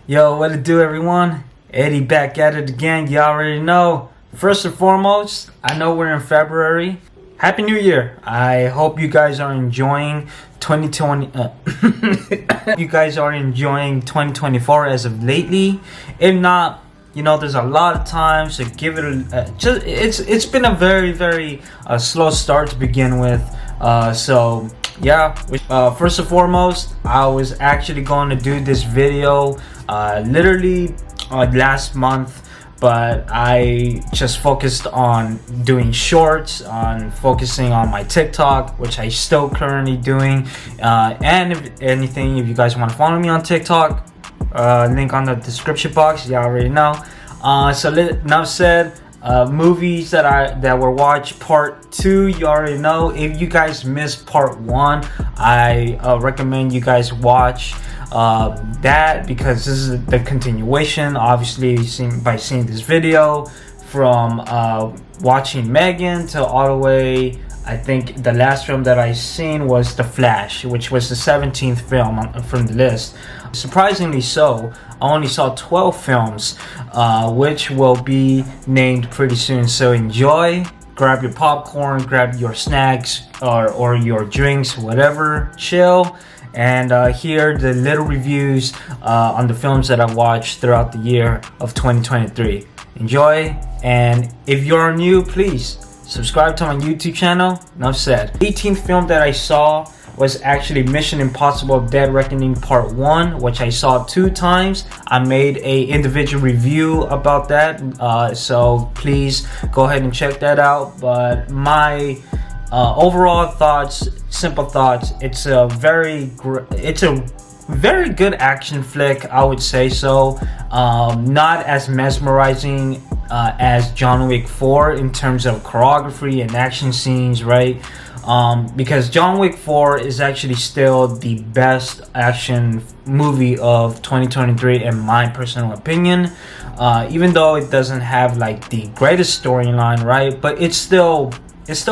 Yo, what it do, everyone? Eddie back at it again. You already know. First and foremost, I know we're in February. Happy New Year. I hope you guys are enjoying 2020. You guys are enjoying 2024 as of lately. If not, you know, there's a lot of time, so give it a it's been a very slow start to begin with. So yeah, first and foremost, I was actually going to do this video literally last month, but I just focused on doing shorts, on focusing on my TikTok, which I still currently doing. And if anything, if you guys want to follow me on TikTok, link on the description box. You already know. So enough said. Movies that were watched part 2, you already know. If you guys missed part 1, I recommend you guys watch that, because this is the continuation, obviously, by seeing this video, from watching Megan to all the way. I think the last film that I seen was The Flash, which was the 17th film from the list. Surprisingly so, I only saw 12 films, which will be named pretty soon. So enjoy, grab your popcorn, grab your snacks or your drinks, whatever, chill, and hear the little reviews on the films that I watched throughout the year of 2023. Enjoy, and if you're new, please subscribe to my YouTube channel. Enough said. 18th film that I saw was actually Mission Impossible Dead Reckoning Part 1, which I saw 2 times. I made a individual review about that, so please go ahead and check that out. But my overall thoughts, simple thoughts, it's a very good action flick, I would say so. Not as mesmerizing as John Wick 4 in terms of choreography and action scenes, right? Because John Wick 4 is actually still the best action movie of 2023 in my personal opinion, even though it doesn't have like the greatest storyline, right? But it's still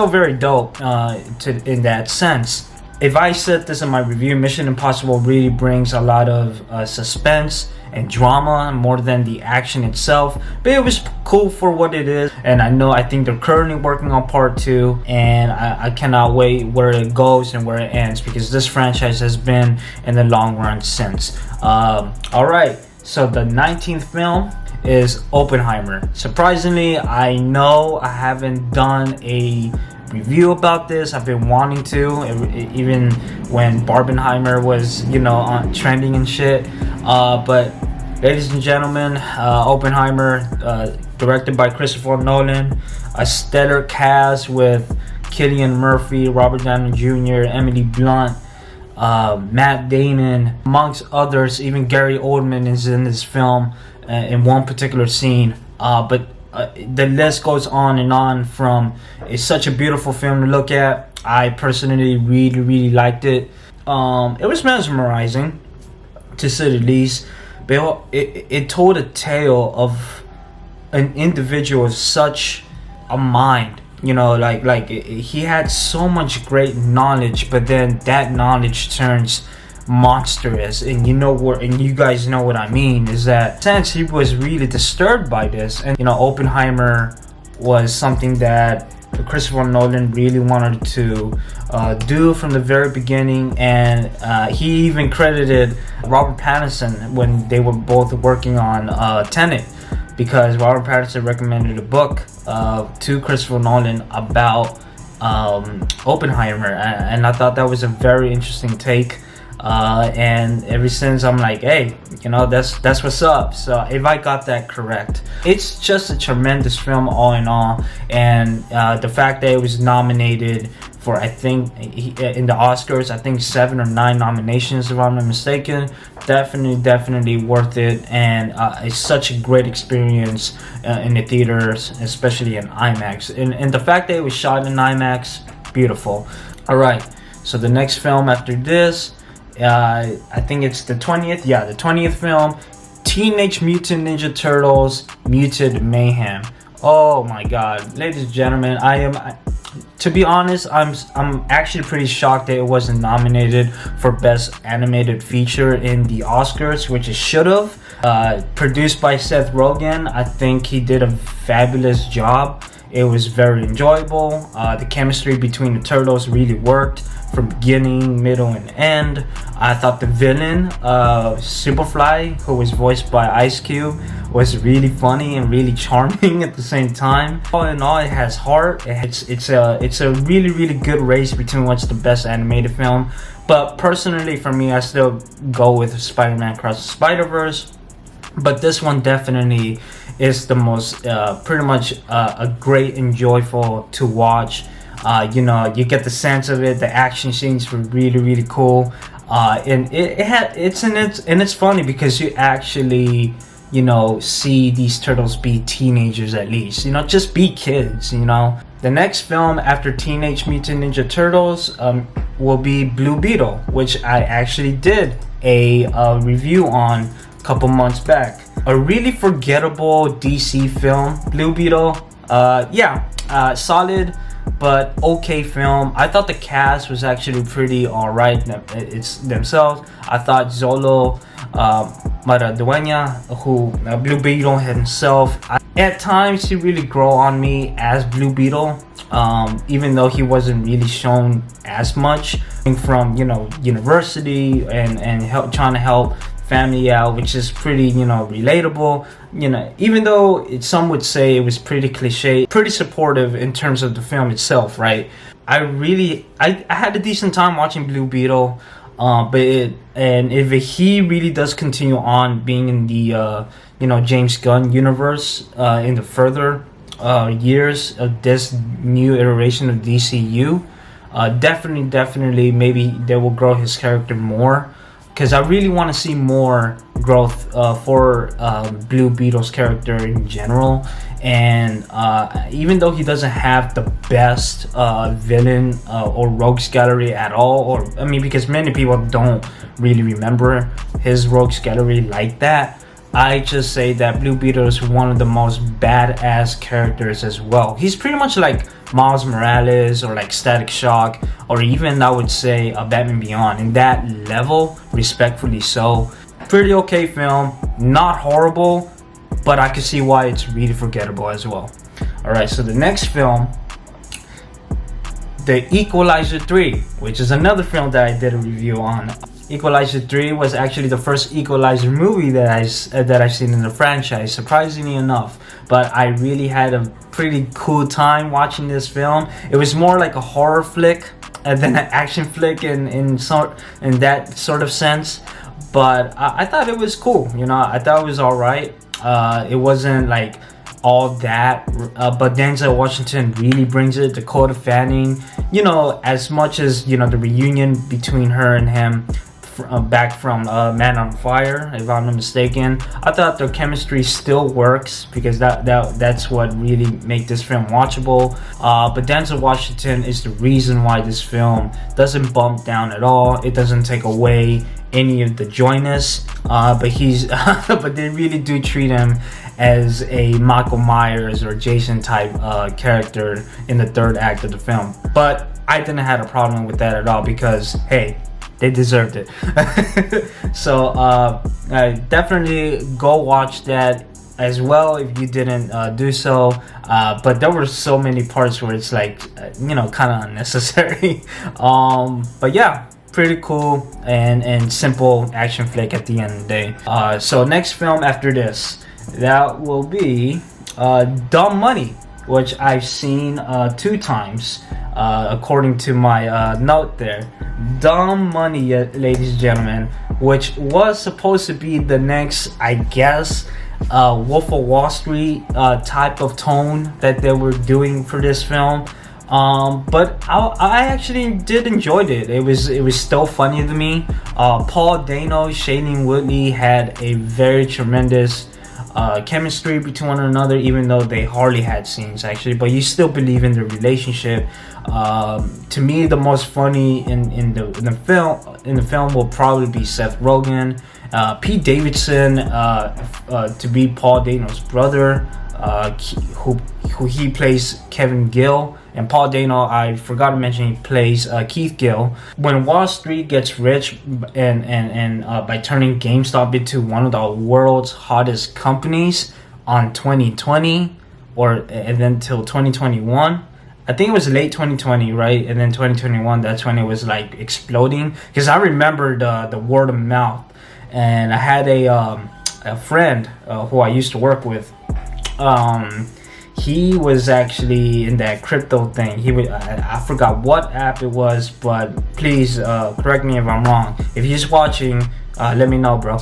very dope in that sense. If I said this in my review, Mission Impossible really brings a lot of suspense and drama more than the action itself, but it was cool for what it is. And I think they're currently working on part 2, and I cannot wait where it goes and where it ends, because this franchise has been in the long run since. Alright, so the 19th film is Oppenheimer. Surprisingly, I know I haven't done a review about this. I've been wanting to, even when Barbenheimer was, you know, on trending and shit. But ladies and gentlemen, Oppenheimer, directed by Christopher Nolan, a stellar cast with Cillian Murphy, Robert Downey Jr., Emily Blunt, Matt Damon, amongst others. Even Gary Oldman is in this film in one particular scene. But the list goes on and on. From it's such a beautiful film to look at. I personally really liked it. It was mesmerizing, to say the least. But it told a tale of an individual with such a mind. You know, like he had so much great knowledge, but then that knowledge turns monstrous, and you guys know what I mean, is that since he was really disturbed by this. And you know, Oppenheimer was something that Christopher Nolan really wanted to do from the very beginning, and he even credited Robert Pattinson when they were both working on Tenet, because Robert Pattinson recommended a book to Christopher Nolan about Oppenheimer, and I thought that was a very interesting take. And ever since, I'm like, hey, you know, that's what's up. So if I got that correct, it's just a tremendous film all in all. And the fact that it was nominated for, I think, in the Oscars, I think 7 or 9 nominations, if I'm not mistaken, definitely worth it. And it's such a great experience in the theaters, especially in IMAX. And the fact that it was shot in IMAX, beautiful. All right, so the next film after this, I think it's the 20th. Yeah, the 20th film, Teenage Mutant Ninja Turtles: Mutant Mayhem. Oh my God, ladies and gentlemen, To be honest, I'm actually pretty shocked that it wasn't nominated for Best Animated Feature in the Oscars, which it should have. Produced by Seth Rogen, I think he did a fabulous job. It was very enjoyable. The chemistry between the turtles really worked from beginning, middle, and end. I thought the villain, Superfly, who was voiced by Ice Cube, was really funny and really charming at the same time. All in all, it has heart. It's a really good race between what's the best animated film. But personally, for me, I still go with Spider-Man Across the Spider-Verse. But this one definitely is the most pretty much a great and joyful to watch. You know, you get the sense of it. The action scenes were really cool, and it's funny because you actually, you know, see these turtles be teenagers at least. You know, just be kids. You know, the next film after Teenage Mutant Ninja Turtles will be Blue Beetle, which I actually did a review on a couple months back. A really forgettable DC film, Blue Beetle. Solid but okay film. I thought the cast was actually pretty alright. It's themselves. I thought Zolo Maraduena, who Blue Beetle himself, at times he really grew on me as Blue Beetle, even though he wasn't really shown as much. From, you know, university and trying to help family out, which is pretty, you know, relatable. You know, even though some would say it was pretty cliche, pretty supportive in terms of the film itself, right? I had a decent time watching Blue Beetle, and if he really does continue on being in the you know, James Gunn universe in the further years of this new iteration of DCU, definitely maybe they will grow his character more. Because I really want to see more growth for Blue Beetle's character in general. And even though he doesn't have the best villain or rogues gallery at all, or I mean, because many people don't really remember his rogues gallery like that, I just say that Blue Beetle is one of the most badass characters as well. He's pretty much like Miles Morales or like Static Shock, or even I would say Batman Beyond in that level, respectfully so. Pretty okay film, not horrible, but I can see why it's really forgettable as well. Alright, so the next film, The Equalizer 3, which is another film that I did a review on. Equalizer 3 was actually the first Equalizer movie that I've seen in the franchise, surprisingly enough. But I really had a pretty cool time watching this film. It was more like a horror flick than an action flick in that sort of sense. But I thought it was cool. You know, I thought it was alright. It wasn't like all that, but Denzel Washington really brings it. Dakota Fanning, you know, as much as, you know, the reunion between her and him back from Man on Fire, if I'm not mistaken, I thought their chemistry still works, because that's what really made this film watchable. But Denzel Washington is the reason why this film doesn't bump down at all. It doesn't take away any of the joyness, but they really do treat him as a Michael Myers or Jason type character in the third act of the film. But I didn't have a problem with that at all, because hey, they deserved it. So definitely go watch that as well if you didn't do so. But there were so many parts where it's like, you know, kind of unnecessary. But yeah, pretty cool and simple action flick at the end of the day. So next film after this, that will be Dumb Money, which I've seen 2 times, according to my note there. Dumb Money, ladies and gentlemen, which was supposed to be the next, I guess, Wolf of Wall Street type of tone that they were doing for this film. But I actually did enjoy it. It was still funny to me. Paul Dano, Shailene Woodley had a very tremendous chemistry between one another, even though they hardly had scenes actually, but you still believe in the relationship. To me, the most funny in the film will probably be Seth Rogen, Pete Davidson to be Paul Dano's brother, who he plays Kevin Gill And Paul Dano, I forgot to mention, he plays Keith Gill. When Wall Street gets rich and by turning GameStop into one of the world's hottest companies on 2020 and then till 2021. I think it was late 2020, right? And then 2021, that's when it was like exploding. Because I remember the word of mouth. And I had a friend who I used to work with. He was actually in that crypto thing. I forgot what app it was, but please correct me if I'm wrong. If he's watching, let me know, bro.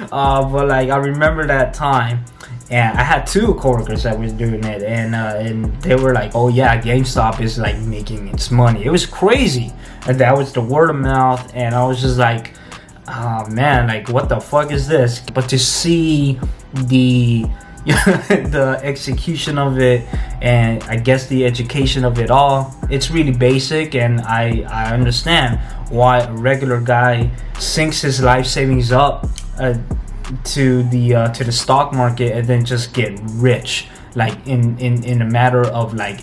But like, I remember that time. And I had two coworkers that was doing it, and they were like, "Oh yeah, GameStop is like making its money." It was crazy, and that was the word of mouth. And I was just like, "Oh man, like what the fuck is this?" But to see the the execution of it, and I guess the education of it all, it's really basic, and I understand why a regular guy sinks his life savings up to the stock market and then just get rich like in a matter of like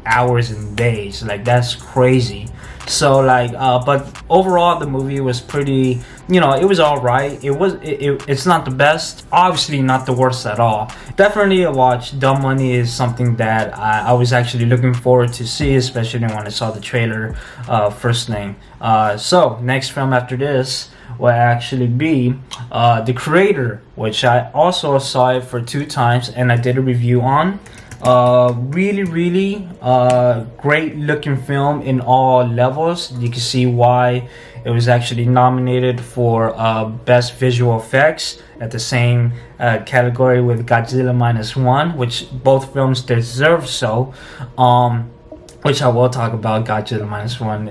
hours and days. Like that's crazy. So like but overall the movie was pretty, it was all right. It's not the best, obviously not the worst at all. Definitely a watch. Dumb Money is something that I was actually looking forward to see, especially when I saw the trailer first thing. So next film after this will actually be The Creator, which I also saw it for 2 times and I did a review on. Really great looking film in all levels. You can see why it was actually nominated for best visual effects at the same category with Godzilla -1, which both films deserve so. Which I will talk about Godzilla -1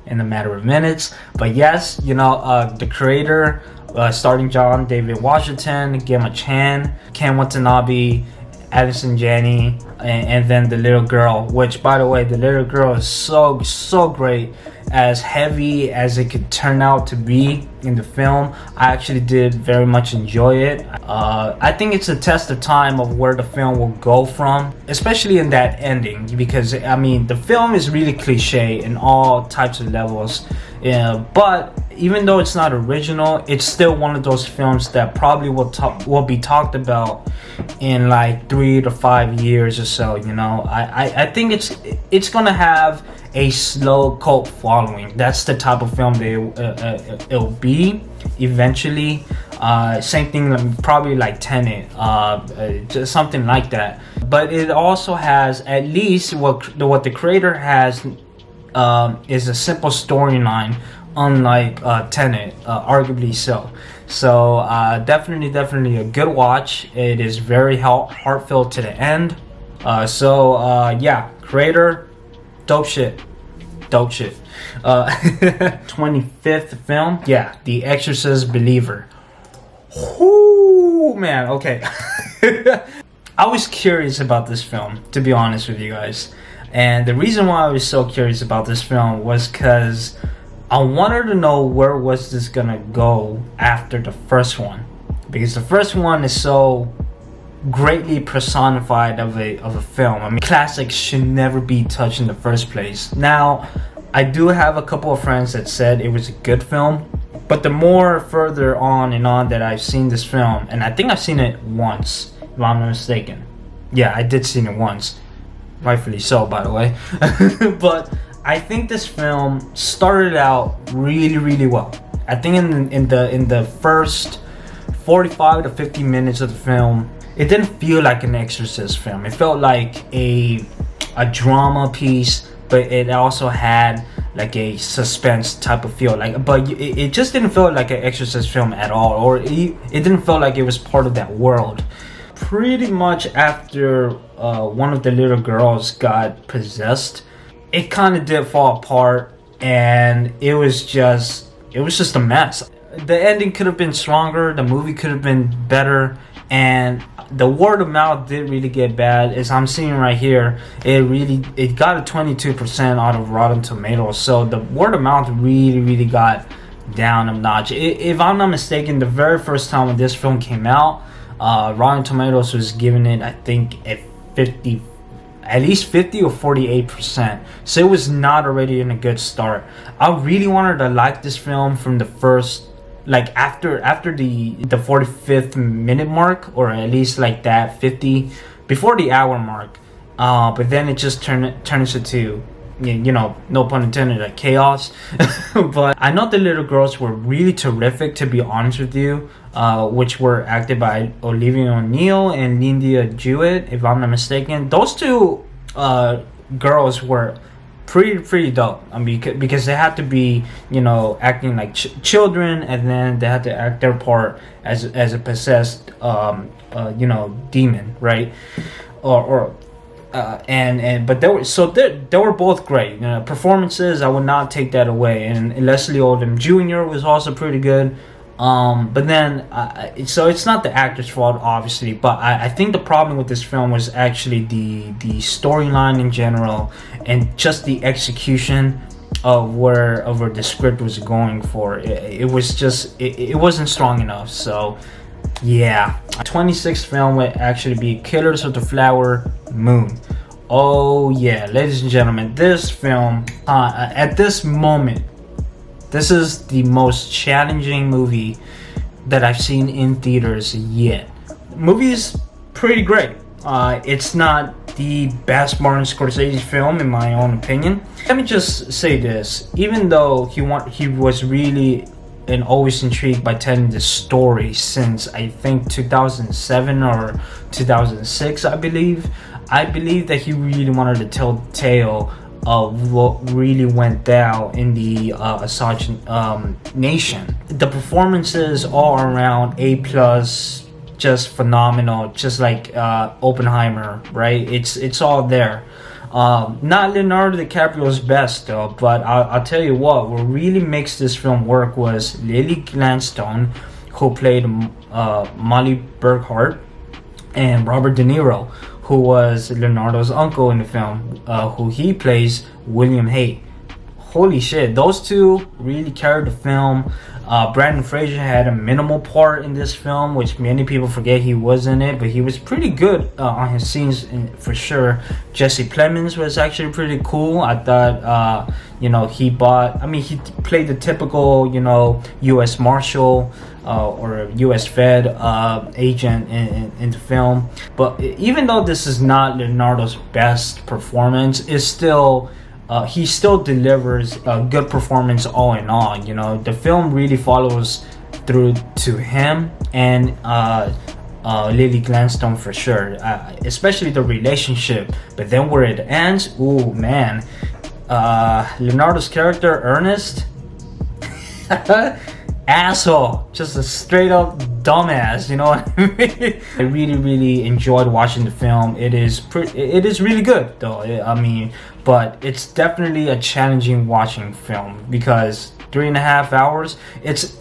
in a matter of minutes. But yes, The Creator, starring John David Washington, Gemma Chan, Ken Watanabe, Addison Janney, and then the little girl, which by the way, the little girl is so great. As heavy as it could turn out to be in the film, I actually did very much enjoy it. I think it's a test of time of where the film will go from, especially in that ending, because I mean the film is really cliche in all types of levels. But even though it's not original, it's still one of those films that probably will be talked about in like 3 to 5 years or so. I think it's gonna have a slow cult following. That's the type of film that it'll be eventually. Same thing, probably like Tenet, just something like that. But it also has, at least what The Creator has, is a simple storyline, unlike Tenet, arguably so. So definitely a good watch. It is very heartfelt to the end. Yeah, Creator, dope shit. 25th film, yeah, The Exorcist Believer. Ooh, man, okay. I was curious about this film, to be honest with you guys. And the reason why I was so curious about this film was because I wanted to know where was this gonna go after the first one. Because the first one is so greatly personified of a film. I mean, classics should never be touched in the first place. Now, I do have a couple of friends that said it was a good film, but the more further on and on that I've seen this film, and I think I've seen it once, if I'm not mistaken. Yeah, I did see it once, rightfully so, by the way. But I think this film started out really well. I think in the first 45 to 50 minutes of the film, it didn't feel like an Exorcist film. It felt like a drama piece, but it also had like a suspense type of feel. But it just didn't feel like an Exorcist film at all, or it didn't feel like it was part of that world. Pretty much after one of the little girls got possessed, it kind of did fall apart, and it was just a mess. The ending could have been stronger. The movie could have been better, and the word of mouth did really get bad. As I'm seeing right here, it got a 22% out of Rotten Tomatoes. So the word of mouth really got down a notch. If I'm not mistaken, the very first time when this film came out, Rotten Tomatoes was giving it, I think, a 50 at least 50 or 48%. So it was not already in a good start. I really wanted to like this film from the first, like after the 45th minute mark, or at least like that 50 before the hour mark. But then it just turns into, you know, no pun intended, like chaos. But I know the little girls were really terrific, to be honest with you, which were acted by Olivia O'Neill and Linda Jewett, if I'm not mistaken. Those two girls were pretty dope. I mean, because they had to be, you know, acting like children, and then they had to act their part as a possessed, you know, demon, right? But they were both great. You know, performances, I would not take that away. And Leslie Odom Jr. was also pretty good. But then, so it's not the actor's fault, obviously. But I think the problem with this film was actually the storyline in general, and just the execution of where the script was going for. It was just it wasn't strong enough. So yeah, 26th film would actually be Killers of the Flower Moon. Oh yeah, ladies and gentlemen, this film, at this moment, this is the most challenging movie that I've seen in theaters yet. The movie is pretty great. It's not the best Martin Scorsese film in my own opinion. Let me just say this: even though he was really and always intrigued by telling the story since I think 2007 or 2006, I believe that he really wanted to tell the tale of what really went down in the Osage Nation. The performances all around A+, just phenomenal, just like Oppenheimer, right? It's all there. Not Leonardo DiCaprio's best though, but I'll tell you what really makes this film work was Lily Gladstone, who played Molly Burkhart, and Robert De Niro, who was Leonardo's uncle in the film, who he plays William Haight. Holy shit, those two really carried the film. Brandon Fraser had a minimal part in this film, which many people forget he was in it, but he was pretty good on his scenes for sure. Jesse Plemons was actually pretty cool. I thought, you know, he played the typical, you know, U.S. Marshal or U.S. Fed agent in the film. But even though this is not Leonardo's best performance, it's still... he still delivers a good performance all in all. You know, the film really follows through to him and Lily Gladstone for sure, especially the relationship. But then where it ends, ooh man, Leonardo's character Ernest, asshole, just a straight up dumbass, you know what I mean? I really enjoyed watching the film. It is really good though. I mean, but it's definitely a challenging watching film because 3.5 hours, it's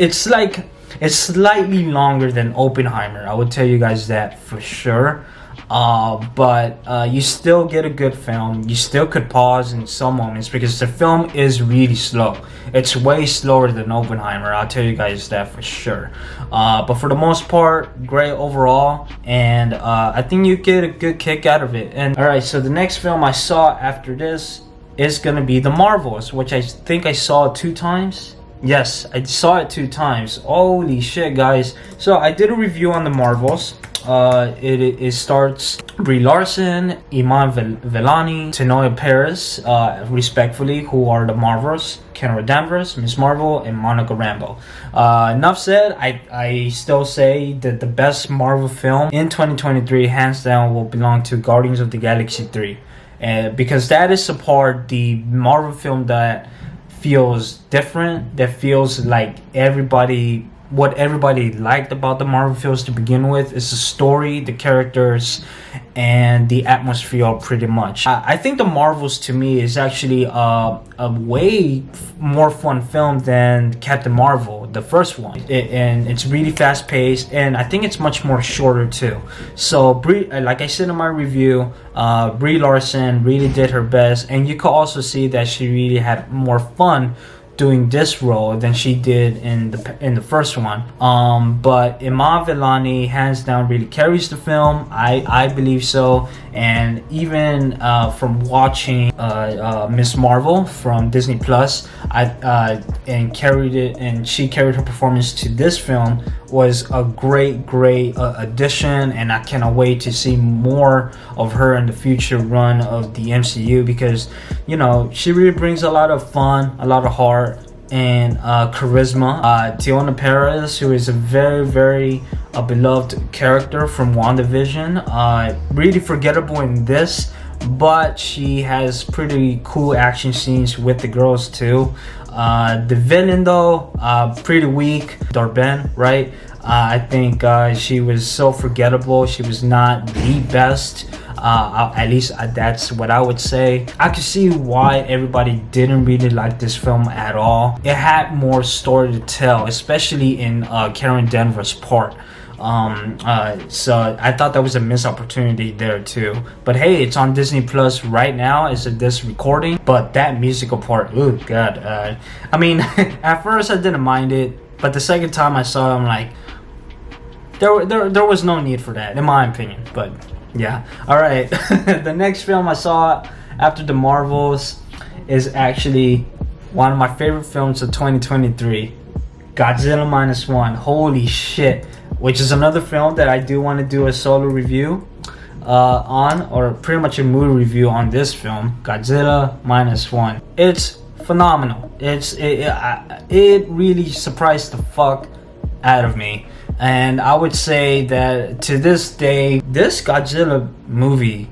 slightly longer than Oppenheimer, I would tell you guys that for sure. But you still get a good film. You still could pause in some moments because the film is really slow. It's way slower than Oppenheimer, I'll tell you guys that for sure. But for the most part, great overall, and I think you get a good kick out of it. And alright, so the next film I saw after this is gonna be The Marvels, which I think I saw 2 times. Yes, I saw it 2 times. Holy shit, guys. So I did a review on The Marvels. It starts Brie Larson, Iman Vellani, Tenoya Paris, respectfully, who are the Marvels, Kendra Danvers, Miss Marvel, and Monica Rambeau. Enough said. I still say that the best Marvel film in 2023, hands down, will belong to Guardians of the Galaxy 3. Because that is the Marvel film that feels different, that feels like what everybody liked about the Marvel films to begin with is the story, the characters, and the atmosphere pretty much. I think the Marvels to me is actually a way more fun film than Captain Marvel, the first one. And it's really fast paced, and I think it's much more shorter too. So like I said in my review, Brie Larson really did her best, and you could also see that she really had more fun doing this role than she did in the first one. But Iman Vellani hands down really carries the film. I believe so. And even from watching Miss Marvel from Disney Plus, and she carried her performance to this film, was a great addition, and I cannot wait to see more of her in the future run of the MCU, because she really brings a lot of fun, a lot of heart, and charisma. Tiona Perez, who is a very beloved character from WandaVision, really forgettable in this, but she has pretty cool action scenes with the girls too. The villain though, pretty weak. Darben, right? I think she was so forgettable. She was not the best. At least that's what I would say. I could see why everybody didn't really like this film at all. It had more story to tell, especially in Karen Denver's part. So I thought that was a missed opportunity there too. But hey, it's on Disney Plus right now as of this recording. But that musical part, oh god. I mean, at first I didn't mind it, but the second time I saw it, I'm like, there was no need for that, in my opinion. But yeah, all right. The next film I saw after the Marvels is actually one of my favorite films of 2023, Godzilla Minus One. Holy shit. Which is another film that I do want to do a solo review on, or pretty much a movie review on this film, Godzilla Minus One. It's phenomenal. It really surprised the fuck out of me. And I would say that to this day, this Godzilla movie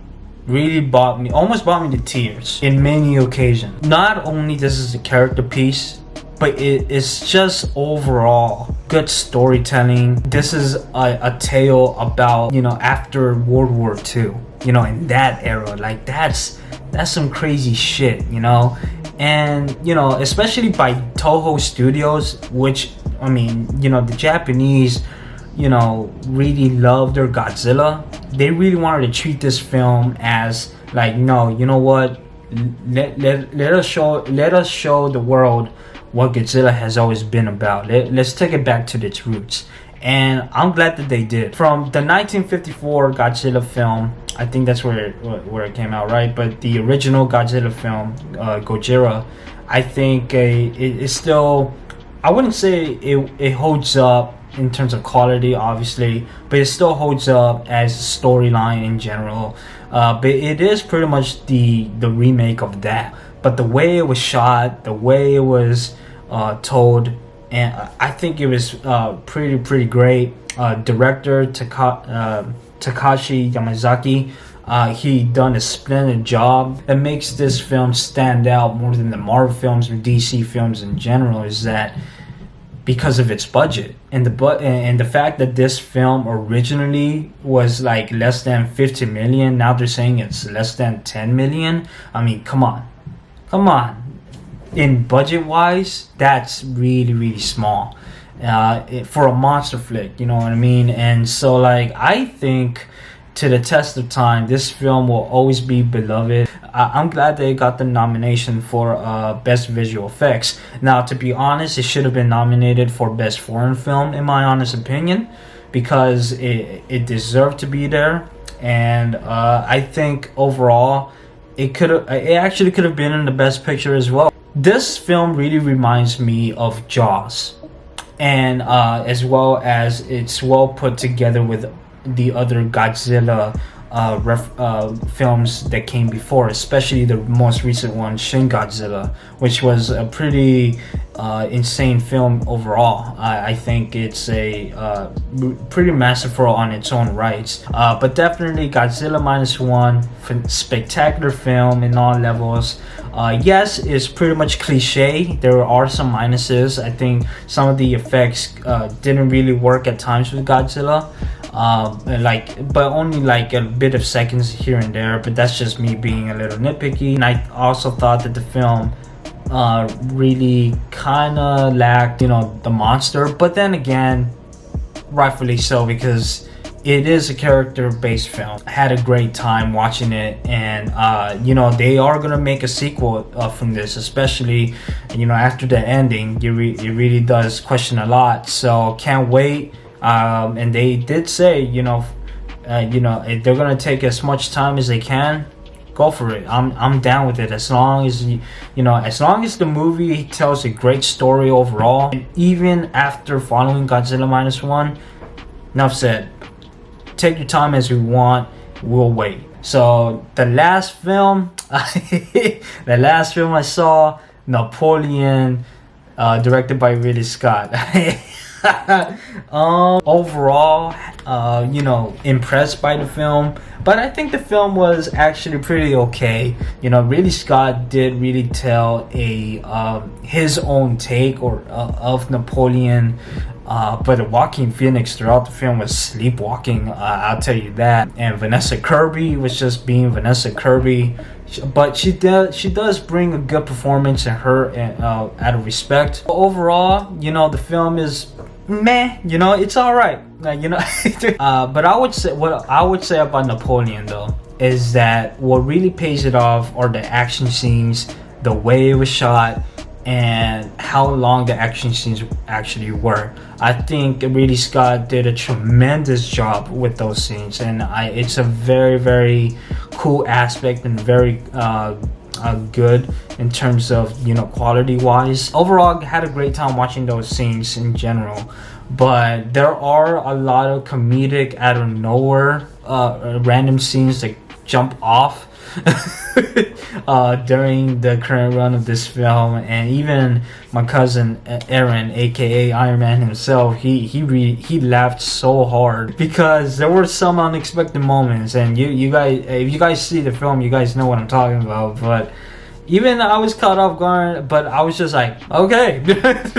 really almost brought me to tears in many occasions. Not only this is a character piece, but it's just overall good storytelling. This is a tale about, after World War II, in that era. Like that's some crazy shit, and especially by Toho Studios, which I mean, the Japanese, really love their Godzilla. They really wanted to treat this film as like, no, you know what, let us show the world what Godzilla has always been about. Let's take it back to its roots. And I'm glad that they did. From the 1954 Godzilla film, I think that's where it came out, right? But the original Godzilla film, Gojira, I think it's still, I wouldn't say it holds up in terms of quality, obviously, but it still holds up as a storyline in general. But it is pretty much the remake of that. But the way it was shot, the way it was told, and I think it was pretty great. Director Takashi Yamazaki, he done a splendid job. It makes this film stand out more than the Marvel films or DC films in general, is that because of its budget and the fact that this film originally was like less than 50 million. Now they're saying it's less than 10 million. I mean, come on. In budget wise, that's really small for a monster flick, you know what I mean? And so like, I think to the test of time, this film will always be beloved. I'm glad they got the nomination for Best Visual Effects. Now, to be honest, it should have been nominated for Best Foreign Film, in my honest opinion, because it deserved to be there. And I think overall, it actually could have been in the Best Picture as well. This film really reminds me of Jaws, and as well as it's well put together with the other Godzilla films that came before, especially the most recent one, Shin Godzilla, which was a pretty insane film overall. I think it's a pretty masterful on its own rights. But definitely Godzilla Minus One, spectacular film in all levels. Yes, it's pretty much cliche. There are some minuses. I think some of the effects didn't really work at times with Godzilla. But only like a bit of seconds here and there, but that's just me being a little nitpicky. And I also thought that the film really kind of lacked, the monster, but then again, rightfully so, because it is a character-based film. I had a great time watching it, and you know, they are gonna make a sequel from this, especially, you know, after the ending. It really does question a lot, so can't wait. And they did say, you know, if they're gonna take as much time as they can, go for it. I'm down with it, as long as as long as the movie tells a great story overall. And even after following Godzilla -1, enough said. Take your time as you want. We'll wait. So the last film, the last film I saw, Napoleon, directed by Ridley Scott. Overall, you know, impressed by the film, but I think the film was actually pretty okay. You know, Ridley Scott did really tell his own take of Napoleon. But Joaquin Phoenix throughout the film was sleepwalking, I'll tell you that. And Vanessa Kirby was just being Vanessa Kirby, but she does bring a good performance in her, out of respect. Overall, you know, the film is meh. You know, it's all right. You know, but what I would say about Napoleon though is that what really pays it off are the action scenes, the way it was shot, and how long the action scenes actually were. I think Ridley Scott did a tremendous job with those scenes, and it's a very, very cool aspect, and very good in terms of, you know, quality wise. Overall, I had a great time watching those scenes in general, but there are a lot of comedic out of nowhere random scenes that jump off during the current run of this film. And even my cousin Aaron, aka Iron Man himself, he laughed so hard because there were some unexpected moments. And you guys, if you guys see the film, you guys know what I'm talking about. But even I was caught off guard, but I was just like, okay. But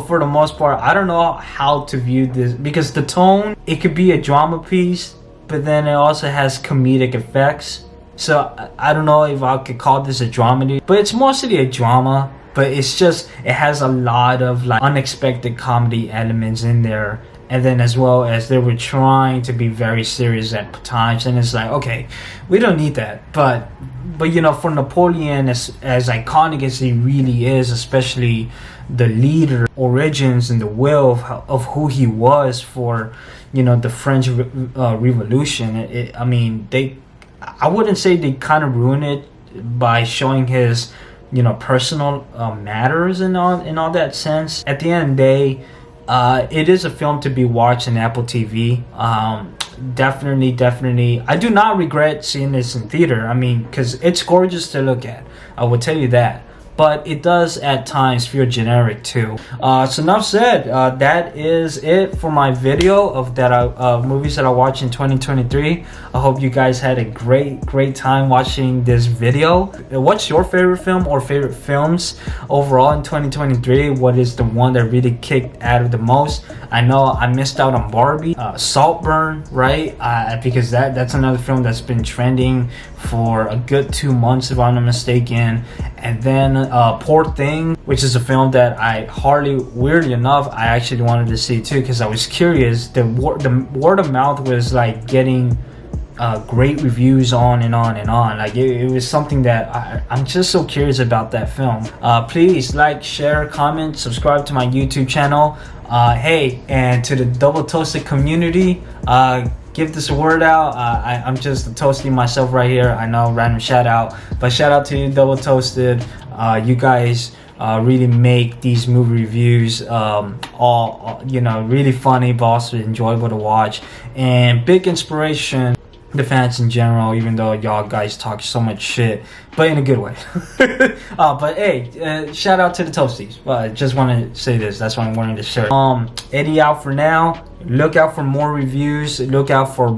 for the most part, I don't know how to view this, because the tone, it could be a drama piece, but then it also has comedic effects. So I don't know if I could call this a dramedy, but it's mostly a drama. But it's just, it has a lot of like unexpected comedy elements in there, and then as well as they were trying to be very serious at times, and it's like, okay, we don't need that. But you know, for Napoleon, as iconic as he really is, especially the leader origins and the will of who he was for, you know, the French Revolution. I mean, I wouldn't say they kind of ruined it by showing his, you know, personal matters and all that sense. At the end of the day, it is a film to be watched on Apple TV. Definitely. I do not regret seeing this in theater. I mean, because it's gorgeous to look at. I will tell you that. But it does at times feel generic too. So enough said. That is it for my video of movies that I watched in 2023. I hope you guys had a great time watching this video. What's your favorite film or favorite films overall in 2023? What is the one that really kicked out of the most? I know I missed out on Barbie, Saltburn, right? Because that's another film that's been trending for a good 2 months, if I'm not mistaken. And then Poor Thing, which is a film that weirdly enough, I actually wanted to see too, because I was curious. The word of mouth was like getting great reviews on and on and on. Like it was something that I'm just so curious about that film. Please like, share, comment, subscribe to my YouTube channel. Hey, and to the Double Toasted community, give this a word out. I'm just toasting myself right here. I know, random shout out, but shout out to you, Double Toasted. You guys really make these movie reviews all you know, really funny, but also enjoyable to watch, and big inspiration the fans in general, even though y'all guys talk so much shit, but in a good way. But hey, shout out to the Toasties. Just want to say this, that's why I'm wearing this shirt. Eddie out for now. Look out for more reviews, look out for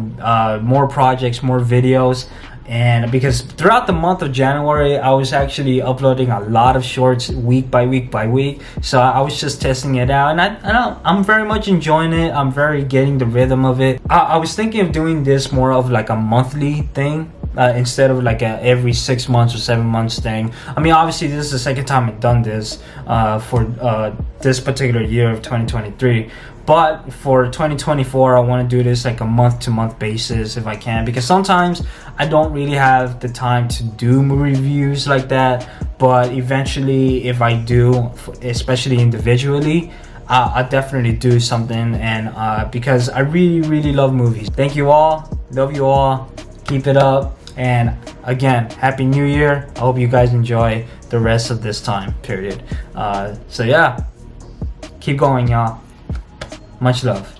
more projects, more videos. And because throughout the month of January, I was actually uploading a lot of shorts week by week, so I was just testing it out, and I'm very much enjoying it. I'm very getting the rhythm of it. I was thinking of doing this more of like a monthly thing, instead of like a every 6 months or 7 months thing. I mean, obviously this is the second time I've done this for this particular year of 2023. But for 2024, I want to do this like a month-to-month basis if I can, because sometimes I don't really have the time to do movie reviews like that. But eventually, if I do, especially individually, I'll definitely do something. And because I really love movies. Thank you all. Love you all. Keep it up. And again, Happy New Year. I hope you guys enjoy the rest of this time period. So yeah, keep going, y'all. Much love.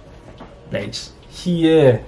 Thanks. Yeah.